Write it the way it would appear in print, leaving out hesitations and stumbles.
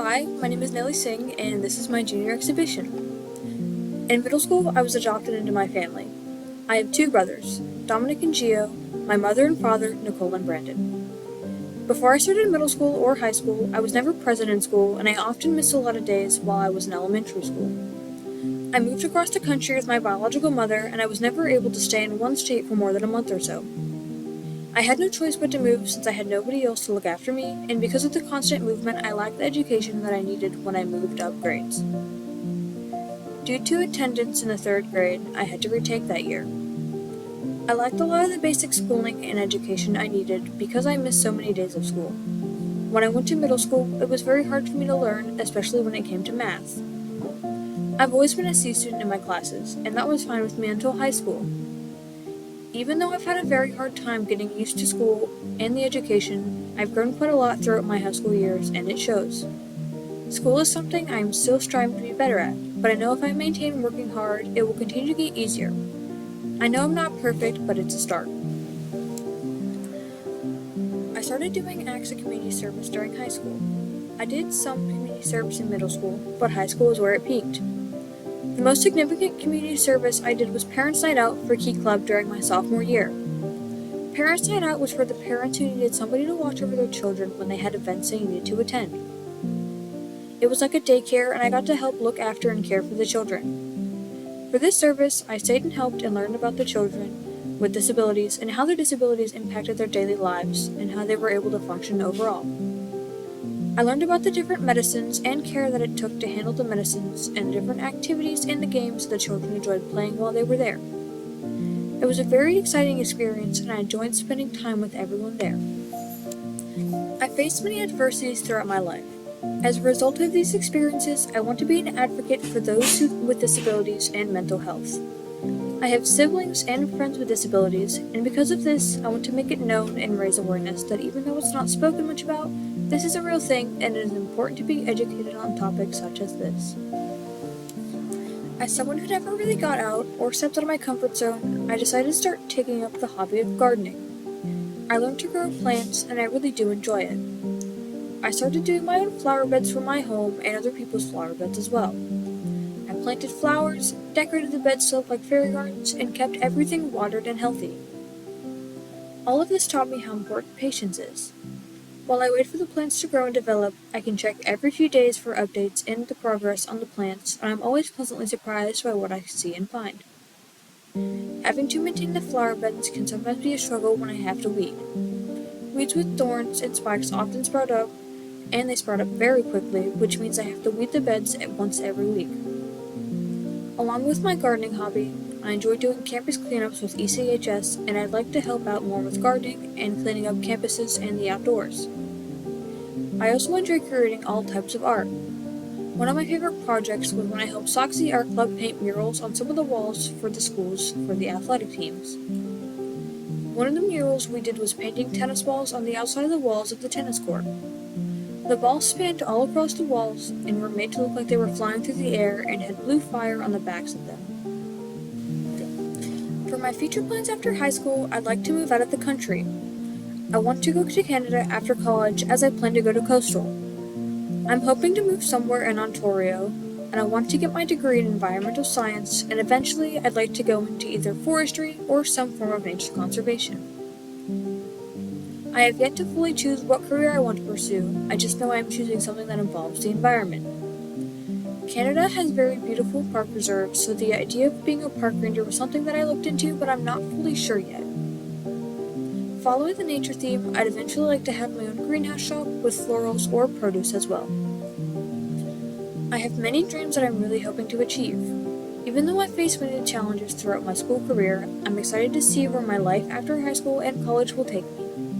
Hi, my name is Nellie Singh, and this is my junior exhibition. In middle school, I was adopted into my family. I have two brothers, Dominic and Gio, my mother and father, Nicole and Brandon. Before I started middle school or high school, I was never present in school, and I often missed a lot of days while I was in elementary school. I moved across the country with my biological mother, and I was never able to stay in one state for more than a month or so. I had no choice but to move since I had nobody else to look after me, and because of the constant movement, I lacked the education that I needed when I moved up grades. Due to attendance in the 3rd grade, I had to retake that year. I lacked a lot of the basic schooling and education I needed because I missed so many days of school. When I went to middle school, it was very hard for me to learn, especially when it came to math. I've always been a C student in my classes, and that was fine with me until high school. Even though I've had a very hard time getting used to school and the education, I've grown quite a lot throughout my high school years, and it shows. School is something I am still striving to be better at, but I know if I maintain working hard, it will continue to get easier. I know I'm not perfect, but it's a start. I started doing acts of community service during high school. I did some community service in middle school, but high school is where it peaked. The most significant community service I did was Parents' Night Out for Key Club during my sophomore year. Parents' Night Out was for the parents who needed somebody to watch over their children when they had events they needed to attend. It was like a daycare, and I got to help look after and care for the children. For this service, I stayed and helped and learned about the children with disabilities and how their disabilities impacted their daily lives and how they were able to function overall. I learned about the different medicines and care that it took to handle the medicines and the different activities and the games the children enjoyed playing while they were there. It was a very exciting experience, and I enjoyed spending time with everyone there. I faced many adversities throughout my life. As a result of these experiences, I want to be an advocate for those with disabilities and mental health. I have siblings and friends with disabilities, and because of this, I want to make it known and raise awareness that even though it's not spoken much about, this is a real thing, and it is important to be educated on topics such as this. As someone who never really got out or stepped out of my comfort zone, I decided to start taking up the hobby of gardening. I learned to grow plants, and I really do enjoy it. I started doing my own flower beds for my home and other people's flower beds as well. I planted flowers, decorated the beds to look like fairy gardens, and kept everything watered and healthy. All of this taught me how important patience is. While I wait for the plants to grow and develop, I can check every few days for updates and the progress on the plants, and I'm always pleasantly surprised by what I see and find. Having to maintain the flower beds can sometimes be a struggle when I have to weed. Weeds with thorns and spikes often sprout up, and they sprout up very quickly, which means I have to weed the beds once every week. Along with my gardening hobby, I enjoy doing campus cleanups with ECHS, and I'd like to help out more with gardening and cleaning up campuses and the outdoors. I also enjoy creating all types of art. One of my favorite projects was when I helped Soxy Art Club paint murals on some of the walls for the schools for the athletic teams. One of the murals we did was painting tennis balls on the outside of the walls of the tennis court. The balls spanned all across the walls and were made to look like they were flying through the air and had blue fire on the backs of them. For my future plans after high school, I'd like to move out of the country. I want to go to Canada after college as I plan to go to Coastal. I'm hoping to move somewhere in Ontario, and I want to get my degree in environmental science, and eventually I'd like to go into either forestry or some form of nature conservation. I have yet to fully choose what career I want to pursue. I just know I am choosing something that involves the environment. Canada has very beautiful park reserves, so the idea of being a park ranger was something that I looked into, but I'm not fully sure yet. Following the nature theme, I'd eventually like to have my own greenhouse shop with florals or produce as well. I have many dreams that I'm really hoping to achieve. Even though I face many challenges throughout my school career, I'm excited to see where my life after high school and college will take me.